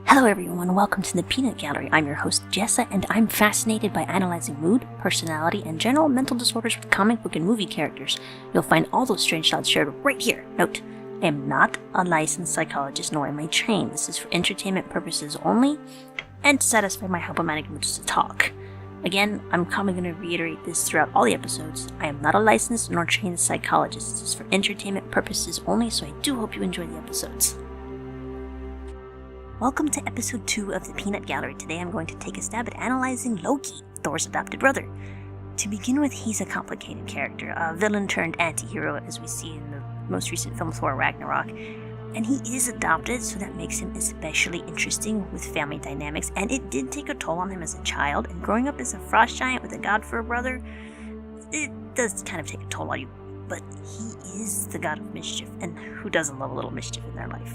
Hello everyone, welcome to the Peanut Gallery. I'm your host Jessa, and I'm fascinated by analyzing mood, personality, and general mental disorders with comic book and movie characters. You'll find all those strange thoughts shared right here. Note, I am not a licensed psychologist, nor am I trained. This is for entertainment purposes only, and to satisfy my hypomanic moods to talk. Again, I'm probably going to reiterate this throughout all the episodes. I am not a licensed nor trained psychologist. This is for entertainment purposes only, so I do hope you enjoy the episodes. Welcome to episode 2 of the Peanut Gallery. Today I'm going to take a stab at analyzing Loki, Thor's adopted brother. To begin with, he's a complicated character, a villain turned anti-hero as we see in the most recent film Thor Ragnarok. And he is adopted, so that makes him especially interesting with family dynamics, and it did take a toll on him as a child, and growing up as a frost giant with a god for a brother, it does kind of take a toll on you. But he is the God of Mischief, and who doesn't love a little mischief in their life?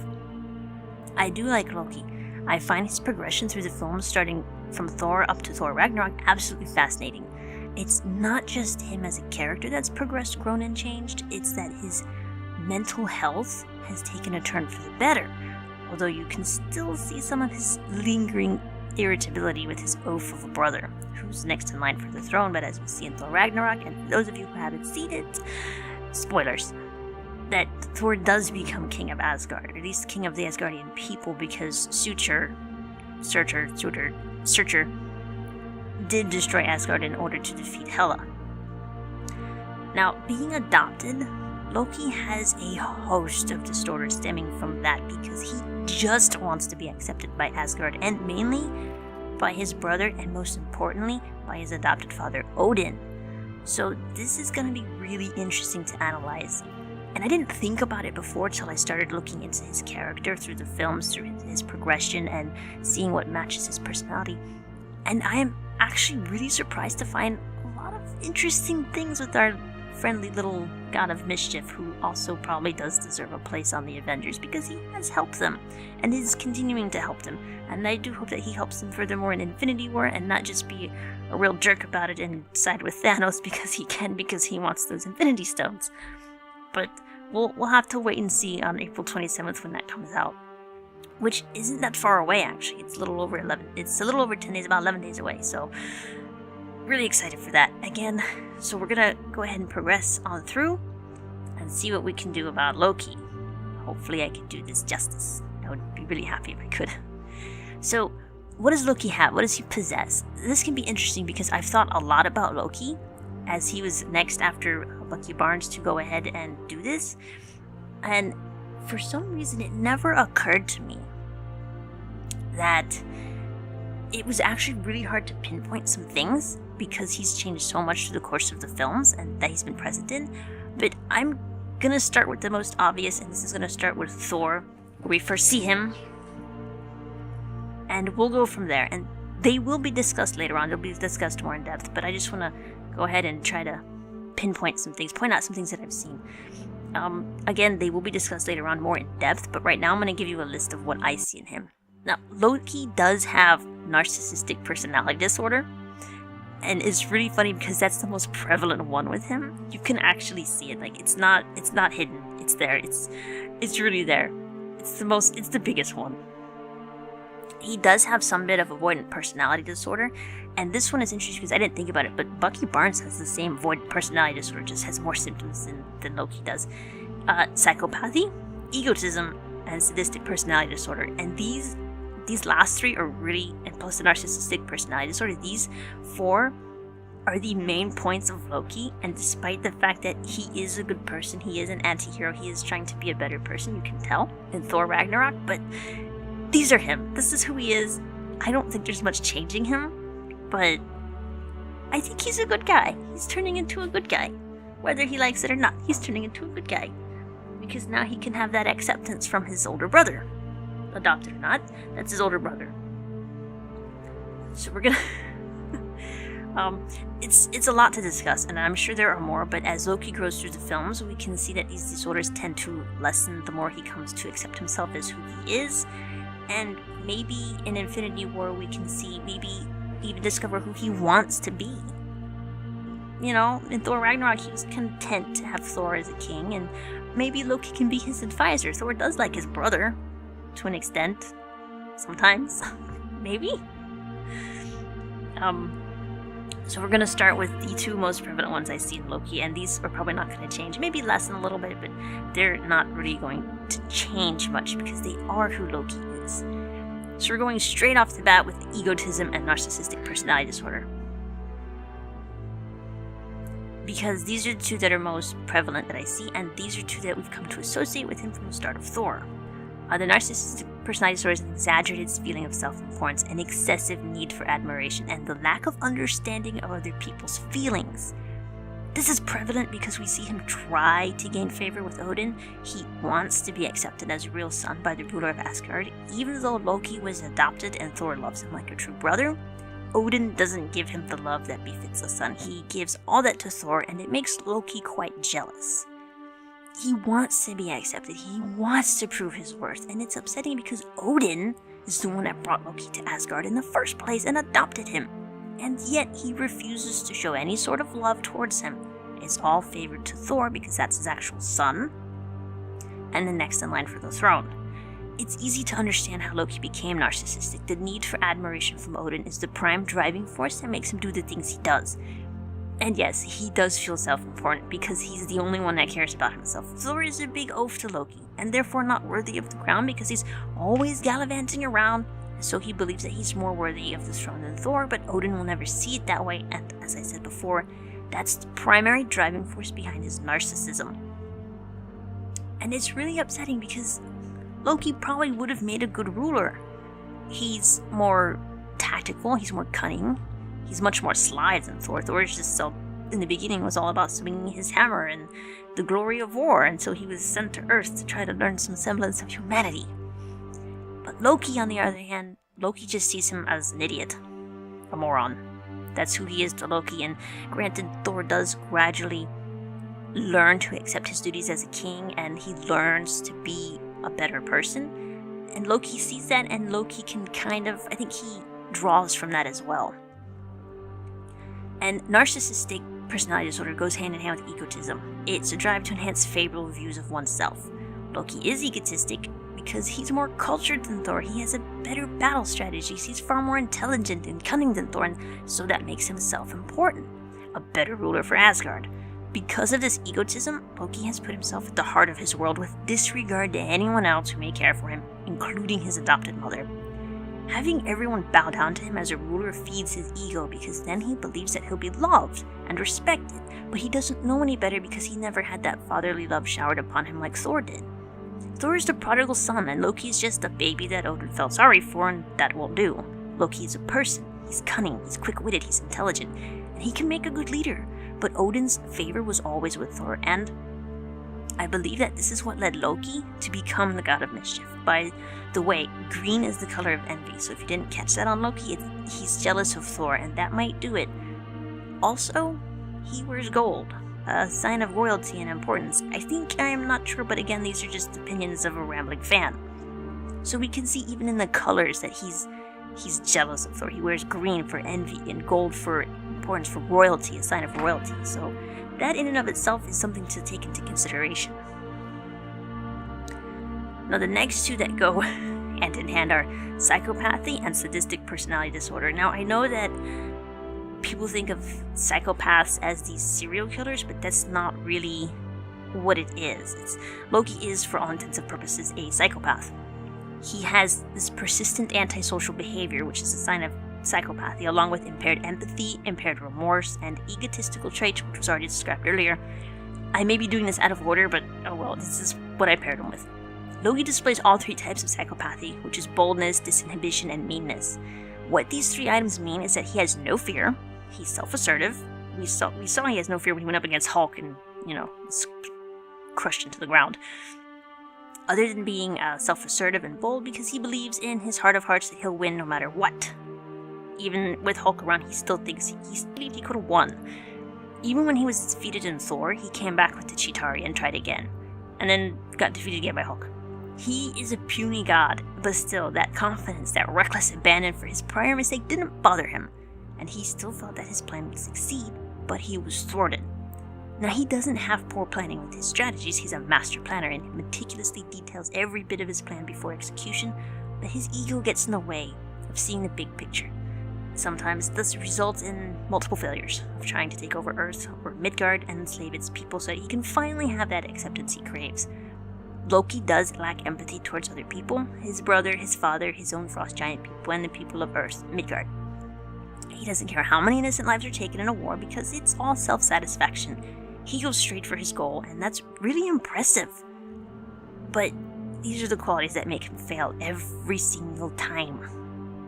I do like Loki. I find his progression through the films, starting from Thor up to Thor Ragnarok, absolutely fascinating. It's not just him as a character that's progressed, grown, and changed, it's that his mental health has taken a turn for the better, although you can still see some of his lingering irritability with his oaf of a brother, who's next in line for the throne. But as we see in Thor Ragnarok, and for those of you who haven't seen it, spoilers, that Thor does become king of Asgard, or at least king of the Asgardian people, because Searcher did destroy Asgard in order to defeat Hela. Now, being adopted, Loki has a host of disorders stemming from that, because he just wants to be accepted by Asgard, and mainly by his brother, and most importantly, by his adopted father, Odin. So this is going to be really interesting to analyze. And I didn't think about it before till I started looking into his character through the films, through his progression, and seeing what matches his personality. And I am actually really surprised to find a lot of interesting things with our friendly little God of Mischief, who also probably does deserve a place on the Avengers, because he has helped them, and is continuing to help them. And I do hope that he helps them furthermore in Infinity War, and not just be a real jerk about it and side with Thanos because he wants those Infinity Stones. But we'll have to wait and see on April 27th when that comes out, which isn't that far away actually. It's a little over 10 days, about 11 days away. So really excited for that again. So we're gonna go ahead and progress on through and see what we can do about Loki. Hopefully I can do this justice. I would be really happy if I could. So what does Loki have? What does he possess? This can be interesting because I've thought a lot about Loki, as he was next after Bucky Barnes to go ahead and do this, and for some reason it never occurred to me that it was actually really hard to pinpoint some things, because he's changed so much through the course of the films and that he's been present in. But I'm gonna start with the most obvious, and this is gonna start with Thor, where we first see him, and we'll go from there, and they will be discussed later on. They'll be discussed more in depth, but I just want to go ahead and try to point out some things that I've seen. Again, they will be discussed later on more in depth, but right now I'm going to give you a list of what I see in him. Now, Loki does have narcissistic personality disorder, and it's really funny because that's the most prevalent one with him. You can actually see it. Like, it's not hidden. It's there. It's really there. It's the biggest one. He does have some bit of avoidant personality disorder, and this one is interesting because I didn't think about it, but Bucky Barnes has the same avoidant personality disorder, just has more symptoms than Loki does. Psychopathy, egotism, and sadistic personality disorder, and these last three are really, and plus the narcissistic personality disorder, these four are the main points of Loki. And despite the fact that he is a good person, he is an anti-hero, he is trying to be a better person, you can tell in Thor Ragnarok, but these are him. This is who he is. I don't think there's much changing him, but I think he's a good guy. He's turning into a good guy. Whether he likes it or not, he's turning into a good guy. Because now he can have that acceptance from his older brother. Adopted or not, that's his older brother. So we're gonna... it's a lot to discuss, and I'm sure there are more, but as Loki grows through the films, we can see that these disorders tend to lessen the more he comes to accept himself as who he is. And maybe in Infinity War we can see, maybe even discover who he wants to be. You know, in Thor Ragnarok he was content to have Thor as a king, and maybe Loki can be his advisor. Thor does like his brother, to an extent. sometimes. Maybe? So we're gonna start with the two most prevalent ones I see in Loki, and these are probably not gonna change. Maybe less than a little bit, but they're not really going to change much because they are who Loki is. So we're going straight off the bat with egotism and narcissistic personality disorder. Because these are the two that are most prevalent that I see, and these are two that we've come to associate with him from the start of Thor. The narcissistic personality disorder is an exaggerated feeling of self-importance, an excessive need for admiration, and the lack of understanding of other people's feelings. This is prevalent because we see him try to gain favor with Odin. He wants to be accepted as a real son by the ruler of Asgard. Even though Loki was adopted and Thor loves him like a true brother, Odin doesn't give him the love that befits a son. He gives all that to Thor, and it makes Loki quite jealous. He wants to be accepted, he wants to prove his worth, and it's upsetting because Odin is the one that brought Loki to Asgard in the first place and adopted him. And yet he refuses to show any sort of love towards him. It's all favored to Thor because that's his actual son, and the next in line for the throne. It's easy to understand how Loki became narcissistic. The need for admiration from Odin is the prime driving force that makes him do the things he does. And yes, he does feel self-important because he's the only one that cares about himself. Thor is a big oaf to Loki, and therefore not worthy of the crown because he's always gallivanting around, so he believes that he's more worthy of the throne than Thor, but Odin will never see it that way, and as I said before, that's the primary driving force behind his narcissism. And it's really upsetting because Loki probably would have made a good ruler. He's more tactical, he's more cunning, he's much more sly than Thor. Thor is just in the beginning was all about swinging his hammer and the glory of war, and so he was sent to Earth to try to learn some semblance of humanity. But Loki, on the other hand, Loki just sees him as an idiot, a moron. That's who he is to Loki, and granted, Thor does gradually learn to accept his duties as a king, and he learns to be a better person, and Loki sees that, and Loki can I think he draws from that as well. And narcissistic personality disorder goes hand in hand with egotism. It's a drive to enhance favorable views of oneself. Loki is egotistic because he's more cultured than Thor. He has a better battle strategies. He's far more intelligent and cunning than Thor, and so that makes him self-important, a better ruler for Asgard. Because of this egotism, Loki has put himself at the heart of his world with disregard to anyone else who may care for him, including his adopted mother. Having everyone bow down to him as a ruler feeds his ego because then he believes that he'll be loved and respected, but he doesn't know any better because he never had that fatherly love showered upon him like Thor did. Thor is the prodigal son, and Loki is just a baby that Odin felt sorry for, and that will do. Loki is a person. He's cunning, he's quick-witted, he's intelligent, and he can make a good leader. But Odin's favor was always with Thor, and I believe that this is what led Loki to become the God of Mischief. By the way, green is the color of envy, so if you didn't catch that on Loki, he's jealous of Thor, and that might do it. Also, he wears gold, a sign of royalty and importance. I am not sure, but again, these are just opinions of a rambling fan. So we can see even in the colors that he's jealous of Thor. He wears green for envy and gold for importance, for royalty, a sign of royalty. So that in and of itself is something to take into consideration. Now the next two that go hand in hand are psychopathy and sadistic personality disorder. Now I know that people think of psychopaths as these serial killers, but that's not really what it is. Loki is, for all intents and purposes, a psychopath. He has this persistent antisocial behavior, which is a sign of psychopathy, along with impaired empathy, impaired remorse, and egotistical traits, which was already described earlier. I may be doing this out of order, but oh well, this is what I paired him with. Loki displays all three types of psychopathy, which is boldness, disinhibition, and meanness. What these three items mean is that he has no fear, he's self-assertive. We saw he has no fear when he went up against Hulk and, was crushed into the ground. Other than being self-assertive and bold, because he believes in his heart of hearts that he'll win no matter what. Even with Hulk around, he still thinks he believed he could have won. Even when he was defeated in Thor, he came back with the Chitauri and tried again, and then got defeated again by Hulk. He is a puny god, but still, that confidence, that reckless abandon for his prior mistake didn't bother him, and he still felt that his plan would succeed, but he was thwarted. Now, he doesn't have poor planning with his strategies. He's a master planner and meticulously details every bit of his plan before execution, but his ego gets in the way of seeing the big picture. Sometimes this results in multiple failures of trying to take over Earth or Midgard and enslave its people so that he can finally have that acceptance he craves. Loki does lack empathy towards other people, his brother, his father, his own frost giant people, and the people of Earth, Midgard. He doesn't care how many innocent lives are taken in a war because it's all self-satisfaction. He goes straight for his goal, and that's really impressive. But these are the qualities that make him fail every single time.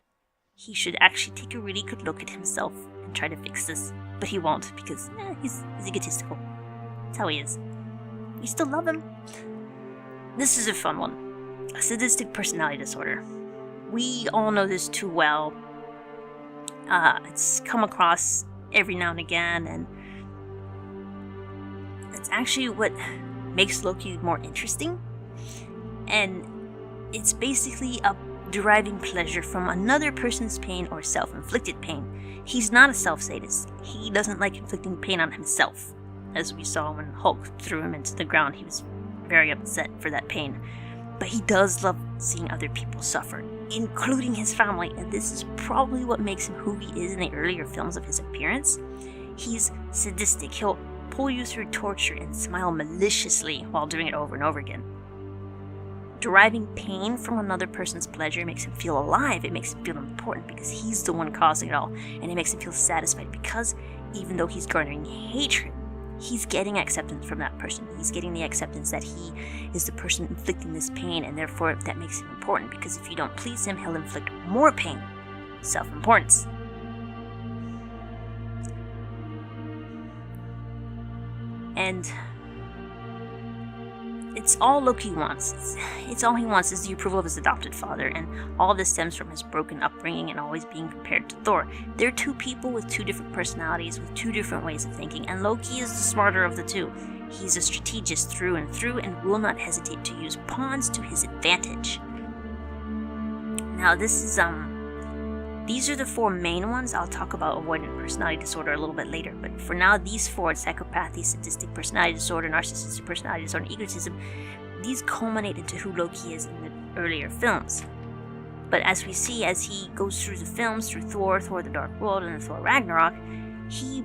He should actually take a really good look at himself and try to fix this, but he won't because he's egotistical. That's how he is. We still love him. This is a fun one. A sadistic personality disorder. We all know this too well. It's come across every now and again, and it's actually what makes Loki more interesting. And it's basically a deriving pleasure from another person's pain or self-inflicted pain. He's not a self-sadist. He doesn't like inflicting pain on himself. As we saw when Hulk threw him into the ground, he was very upset for that pain. But he does love seeing other people suffer, including his family, and this is probably what makes him who he is in the earlier films of his appearance. He's sadistic. He'll pull you through torture and smile maliciously while doing it over and over again. Deriving pain from another person's pleasure makes him feel alive. It makes him feel important because he's the one causing it all, and it makes him feel satisfied because even though he's garnering hatred, he's getting acceptance from that person. He's getting the acceptance that he is the person inflicting this pain, and therefore that makes him important because if you don't please him, he'll inflict more pain. Self-importance. And it's all Loki wants. It's all he wants is the approval of his adopted father, and all of this stems from his broken upbringing and always being compared to Thor. They're two people with two different personalities, with two different ways of thinking, and Loki is the smarter of the two. He's a strategist through and will not hesitate to use pawns to his advantage. Now these are the four main ones. I'll talk about avoidant personality disorder a little bit later, but for now, these four, psychopathy, sadistic personality disorder, narcissistic personality disorder, and egotism, these culminate into who Loki is in the earlier films. But as we see, as he goes through the films, through Thor the Dark World, and Thor Ragnarok, he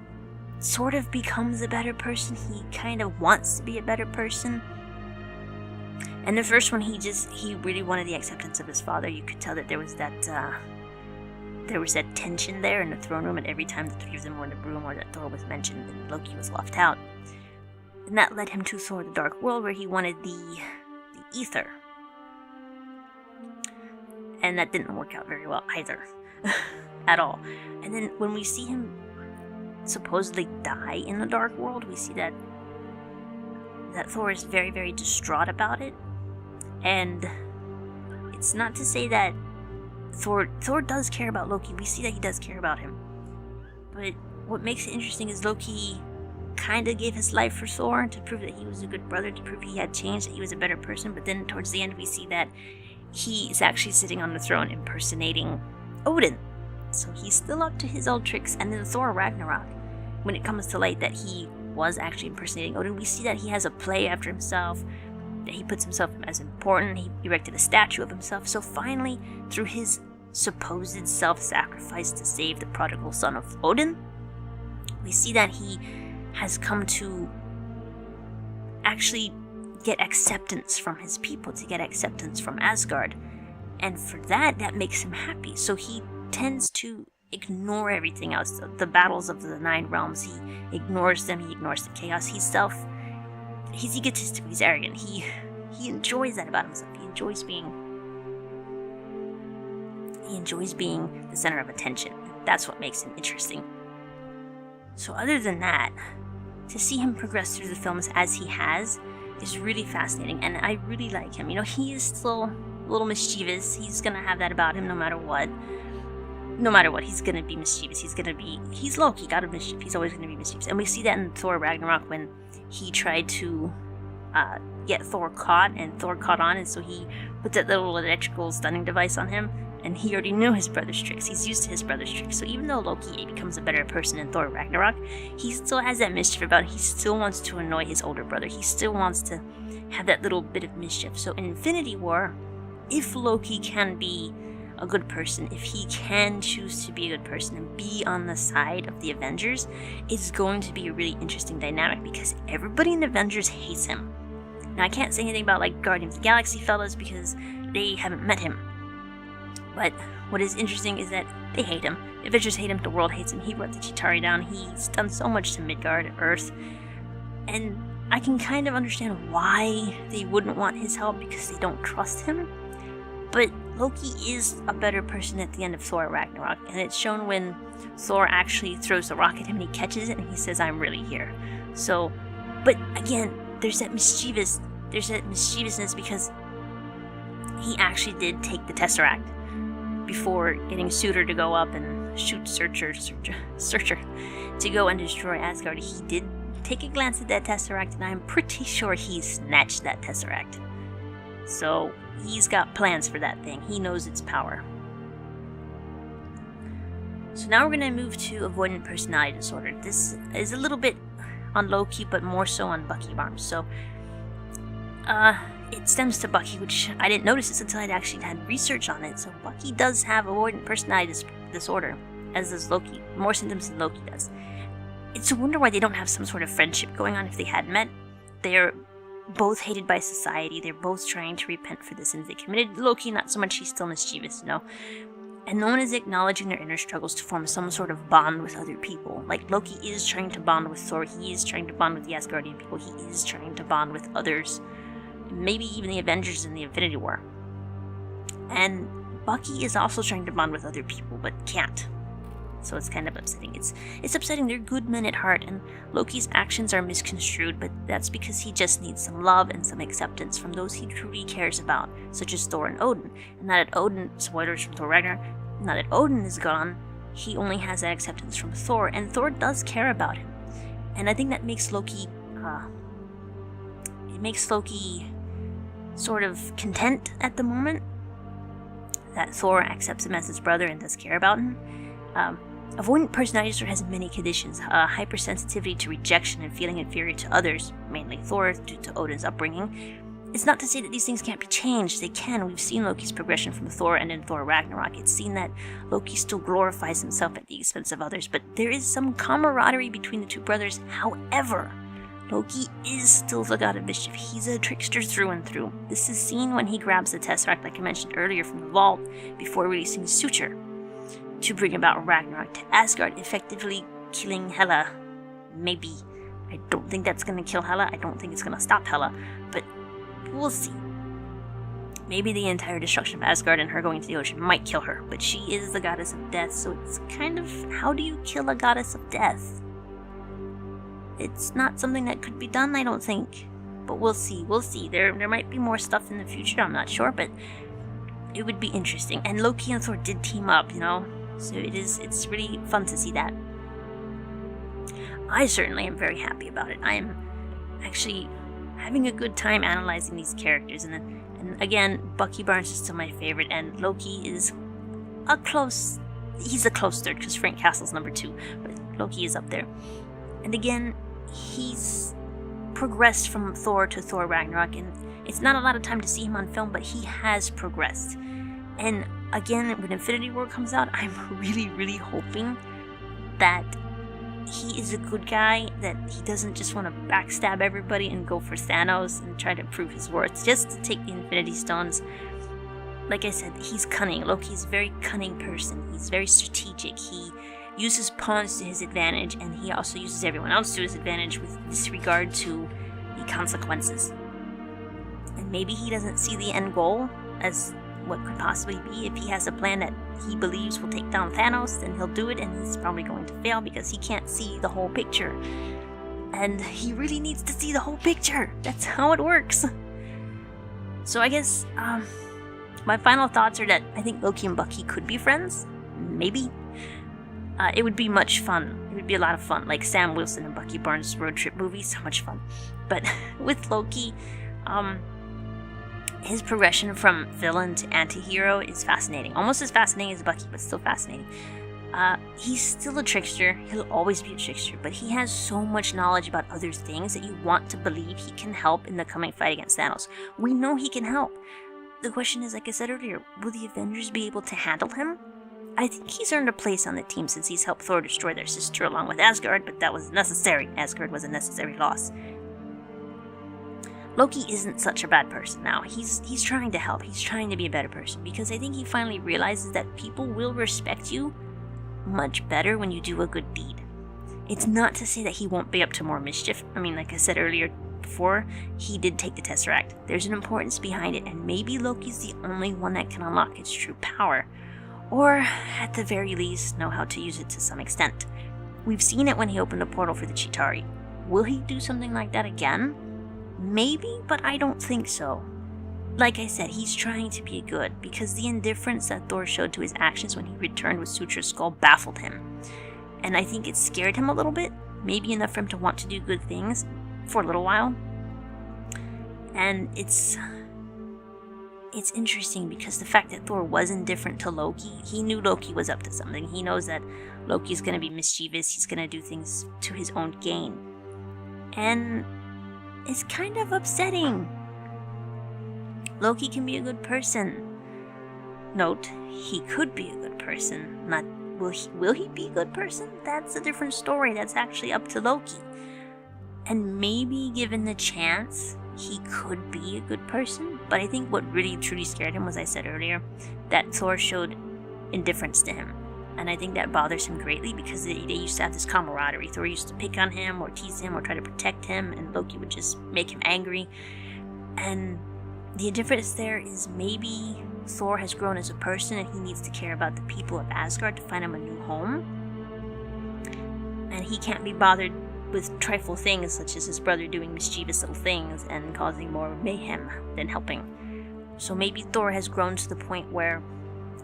sort of becomes a better person. He kind of wants to be a better person. And the first one, he really wanted the acceptance of his father. You could tell that there was that tension there in the throne room, and every time the three of them were in the room or that Thor was mentioned, then Loki was left out. And that led him to Thor the Dark World, where he wanted the ether. And that didn't work out very well either. At all. And then when we see him supposedly die in the Dark World, we see that Thor is very, very distraught about it. And it's not to say that Thor does care about Loki. We see that he does care about him. But what makes it interesting is Loki kind of gave his life for Thor to prove that he was a good brother, to prove he had changed, that he was a better person. But then towards the end we see that he is actually sitting on the throne impersonating Odin. So he's still up to his old tricks. And then Thor Ragnarok, when it comes to light that he was actually impersonating Odin, we see that he has a play after himself, that he puts himself as important. He erected a statue of himself. So finally, through his supposed self-sacrifice to save the prodigal son of Odin, we see that he has come to actually get acceptance from his people, to get acceptance from Asgard. And for that makes him happy. So he tends to ignore everything else. The battles of the 9 realms, he ignores them, he ignores the chaos. He's egotistical, he's arrogant. He enjoys that about himself. He enjoys being the center of attention. That's what makes him interesting. So other than that, to see him progress through the films as he has is really fascinating, and I really like him. He is still a little mischievous. He's gonna have that about him no matter what. No matter what, he's gonna be mischievous. He's Loki, God of Mischief. He's always gonna be mischievous. And we see that in Thor Ragnarok when he tried to get Thor caught, and Thor caught on, and so he put that little electrical stunning device on him, and he already knew his brother's tricks. He's used to his brother's tricks. So even though Loki becomes a better person in Thor Ragnarok, he still has that mischief about him. He still wants to annoy his older brother. He still wants to have that little bit of mischief. So in Infinity War, if Loki can be a good person, if he can choose to be a good person and be on the side of the Avengers, it's going to be a really interesting dynamic because everybody in the Avengers hates him. Now, I can't say anything about like Guardians of the Galaxy fellas because they haven't met him. But what is interesting is that they hate him. The Avengers hate him, the world hates him. He brought the Chitauri down. He's done so much to Midgard, Earth. And I can kind of understand why they wouldn't want his help because they don't trust him. But Loki is a better person at the end of Thor Ragnarok, and it's shown when Thor actually throws the rock at him and he catches it and he says, "I'm really here." So, but again, there's that mischievousness because he actually did take the Tesseract before getting Suitor to go up and shoot Searcher to go and destroy Asgard. He did take a glance at that Tesseract, and I'm pretty sure he snatched that Tesseract. So he's got plans for that thing. He knows its power. So now we're going to move to avoidant personality disorder. This is a little bit on Loki, but more so on Bucky Barnes. So, it stems to Bucky, which I didn't notice this until I'd actually had research on it. So Bucky does have avoidant personality disorder, as does Loki. More symptoms than Loki does. It's a wonder why they don't have some sort of friendship going on if they had met. They're both hated by society. They're both trying to repent for the sins they committed. Loki, not so much. He's still mischievous, And no one is acknowledging their inner struggles to form some sort of bond with other people. Like, Loki is trying to bond with Thor. He is trying to bond with the Asgardian people. He is trying to bond with others. Maybe even the Avengers in the Infinity War. And Bucky is also trying to bond with other people, but can't. So it's kind of upsetting. It's upsetting. They're good men at heart, and Loki's actions are misconstrued, but that's because he just needs some love and some acceptance from those he truly cares about, such as Thor and Odin. And now that Odin, spoilers from Thor Ragnarok, now that Odin is gone, he only has that acceptance from Thor, and Thor does care about him. And I think that makes Loki, sort of content at the moment that Thor accepts him as his brother and does care about him. Avoidant personality disorder has many conditions. Hypersensitivity to rejection and feeling inferior to others, mainly Thor, due to Odin's upbringing. It's not to say that these things can't be changed. They can. We've seen Loki's progression from Thor and in Thor Ragnarok. It's seen that Loki still glorifies himself at the expense of others, but there is some camaraderie between the two brothers. However, Loki is still the God of Mischief. He's a trickster through and through. This is seen when he grabs the Tesseract, like I mentioned earlier, from the vault before releasing Suture to bring about Ragnarok to Asgard, effectively killing Hela. Maybe. I don't think that's going to kill Hela. I don't think it's going to stop Hela, but we'll see. Maybe the entire destruction of Asgard and her going to the ocean might kill her, but she is the goddess of death, so it's kind of, how do you kill a goddess of death? It's not something that could be done, I don't think. But we'll see. There might be more stuff in the future, I'm not sure, but it would be interesting. And Loki and Thor did team up, So it's really fun to see that. I certainly am very happy about it. I am actually having a good time analyzing these characters. And again, Bucky Barnes is still my favorite, and Loki is he's a close third, because Frank Castle's number 2, but Loki is up there. And again, he's progressed from Thor to Thor Ragnarok, and it's not a lot of time to see him on film, but he has progressed. And again, when Infinity War comes out, I'm really, really hoping that he is a good guy, that he doesn't just want to backstab everybody and go for Thanos and try to prove his worth just to take the Infinity Stones. Like I said, he's cunning. Loki's a very cunning person. He's very strategic. He uses pawns to his advantage, and he also uses everyone else to his advantage with disregard to the consequences. And maybe he doesn't see the end goal as what could possibly be. If he has a plan that he believes will take down Thanos, then he'll do it, and he's probably going to fail because he can't see the whole picture. And he really needs to see the whole picture. That's how it works. So I guess my final thoughts are that I think Loki and Bucky could be friends. Maybe. It would be much fun. It would be a lot of fun. Like Sam Wilson and Bucky Barnes' road trip movie. So much fun. But with Loki, his progression from villain to anti-hero is fascinating. Almost as fascinating as Bucky, but still fascinating. He's still a trickster. He'll always be a trickster, but he has so much knowledge about other things that you want to believe he can help in the coming fight against Thanos. We know he can help. the question is, like I said earlier, will the Avengers be able to handle him? I think he's earned a place on the team since he's helped Thor destroy their sister along with Asgard, but that was necessary. Asgard was a necessary loss. Loki isn't such a bad person now. He's trying to help. He's trying to be a better person because I think he finally realizes that people will respect you much better when you do a good deed. It's not to say that he won't be up to more mischief. I mean, like I said earlier before, he did take the Tesseract. There's an importance behind it, and maybe Loki's the only one that can unlock its true power. Or, at the very least, know how to use it to some extent. We've seen it when he opened a portal for the Chitauri. Will he do something like that again? Maybe, but I don't think so. Like I said, he's trying to be good, because the indifference that Thor showed to his actions when he returned with Sutra's skull baffled him. And I think it scared him a little bit, maybe enough for him to want to do good things for a little while. And it's interesting because the fact that Thor was indifferent to Loki, he knew Loki was up to something. He knows that Loki's going to be mischievous, he's going to do things to his own gain. And it's kind of upsetting. Loki can be a good person. Note, he could be a good person. Not will he be a good person? That's a different story. That's actually up to Loki. And maybe given the chance, he could be a good person. But I think what really truly scared him was, I said earlier, that Thor showed indifference to him. And I think that bothers him greatly because they used to have this camaraderie. Thor used to pick on him or tease him or try to protect him, and Loki would just make him angry. And the indifference there is maybe Thor has grown as a person and he needs to care about the people of Asgard to find him a new home. And he can't be bothered with trifle things such as his brother doing mischievous little things and causing more mayhem than helping. So maybe Thor has grown to the point where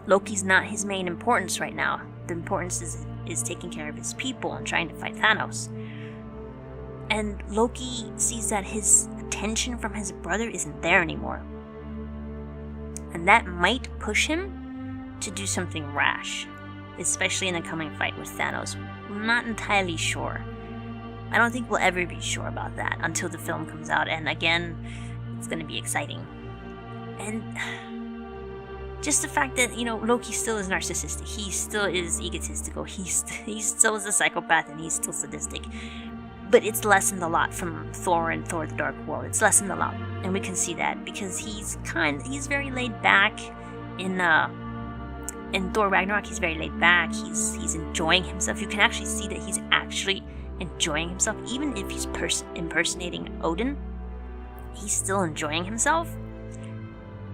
Loki's not his main importance right now. The importance is taking care of his people and trying to fight Thanos. And Loki sees that his attention from his brother isn't there anymore. And that might push him to do something rash, especially in the coming fight with Thanos. I'm not entirely sure. I don't think we'll ever be sure about that until the film comes out, and again, it's going to be exciting. And just the fact that, Loki still is narcissistic, he still is egotistical, he still is a psychopath, and he's still sadistic. But it's lessened a lot from Thor and Thor the Dark World. It's lessened a lot, and we can see that because he's very laid back in Thor Ragnarok. He's very laid back. He's enjoying himself. You can actually see that he's actually enjoying himself, even if he's impersonating Odin. He's still enjoying himself,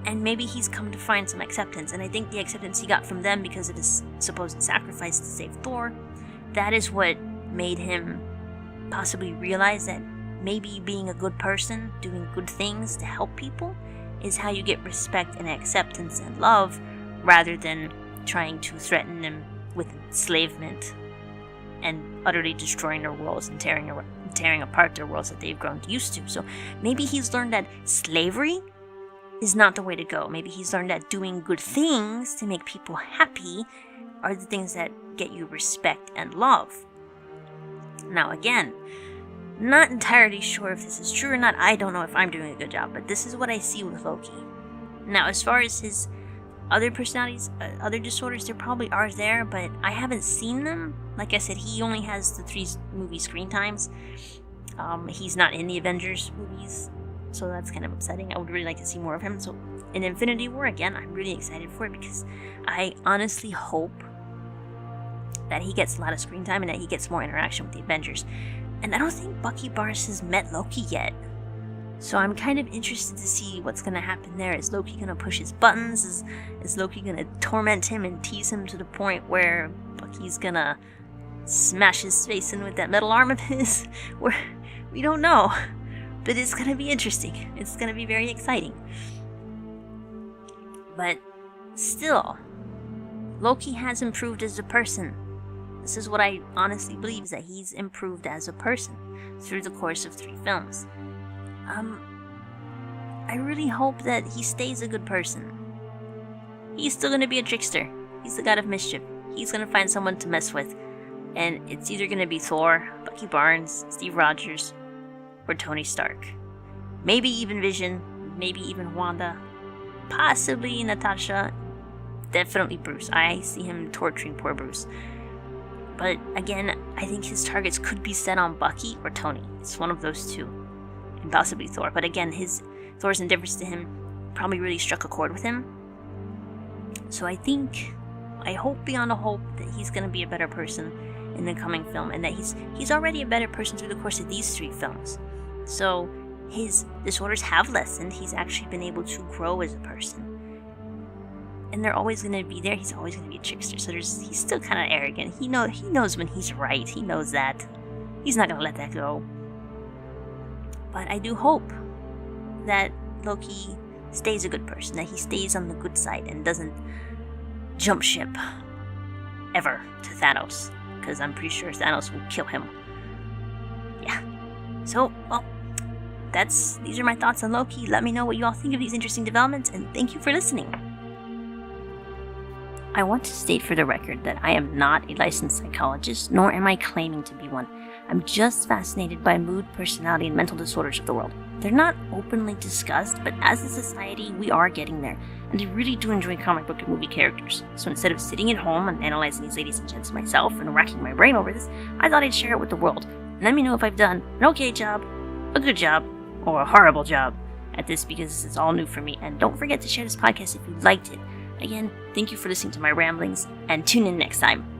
and maybe he's come to find some acceptance. And I think the acceptance he got from them because of his supposed sacrifice to save Thor, that is what made him possibly realize that maybe being a good person, doing good things to help people, is how you get respect and acceptance and love, rather than trying to threaten them with enslavement and utterly destroying their worlds and tearing apart their worlds that they've grown used to. So maybe he's learned that slavery is not the way to go. Maybe he's learned that doing good things to make people happy are the things that get you respect and love. Now again, not entirely sure if this is true or not. I don't know if I'm doing a good job, but this is what I see with Loki. Now, as far as his other personalities, other disorders, there probably are there, but I haven't seen them. Like I said, he only has the 3 movie screen times. He's not in the Avengers movies, so that's kind of upsetting. I would really like to see more of him. So in Infinity War, again, I'm really excited for it because I honestly hope that he gets a lot of screen time and that he gets more interaction with the Avengers. And I don't think Bucky Barnes has met Loki yet. So I'm kind of interested to see what's going to happen there. Is Loki going to push his buttons? Is Loki going to torment him and tease him to the point where Bucky's going to smash his face in with that metal arm of his? We don't know. But it's going to be interesting. It's going to be very exciting. But still, Loki has improved as a person. This is what I honestly believe, is that he's improved as a person through the course of 3 films. I really hope that he stays a good person. He's still going to be a trickster. He's the God of Mischief. He's going to find someone to mess with. And it's either going to be Thor, Bucky Barnes, Steve Rogers, or Tony Stark. Maybe even Vision, maybe even Wanda. possibly Natasha, definitely Bruce. I see him torturing poor Bruce. But again, I think his targets could be set on Bucky or Tony. It's one of those two. And possibly Thor. But again, Thor's indifference to him probably really struck a chord with him. So I hope beyond a hope that he's going to be a better person in the coming film, and that he's already a better person through the course of these 3 films. So his disorders have lessened. He's actually been able to grow as a person. And they're always going to be there. He's always going to be a trickster. So he's still kind of arrogant. He knows when he's right. He knows that. He's not going to let that go. But I do hope that Loki stays a good person, that he stays on the good side and doesn't jump ship ever to Thanos, because I'm pretty sure Thanos will kill him. Yeah. So, well, these are my thoughts on Loki. Let me know what you all think of these interesting developments, and thank you for listening. I want to state for the record that I am not a licensed psychologist, nor am I claiming to be one. I'm just fascinated by mood, personality, and mental disorders of the world. They're not openly discussed, but as a society, we are getting there, and I really do enjoy comic book and movie characters. So instead of sitting at home and analyzing these ladies and gents myself and racking my brain over this, I thought I'd share it with the world. Let me know if I've done an okay job, a good job, or a horrible job at this, because this is all new for me. And don't forget to share this podcast if you liked it. Again, thank you for listening to my ramblings, and tune in next time.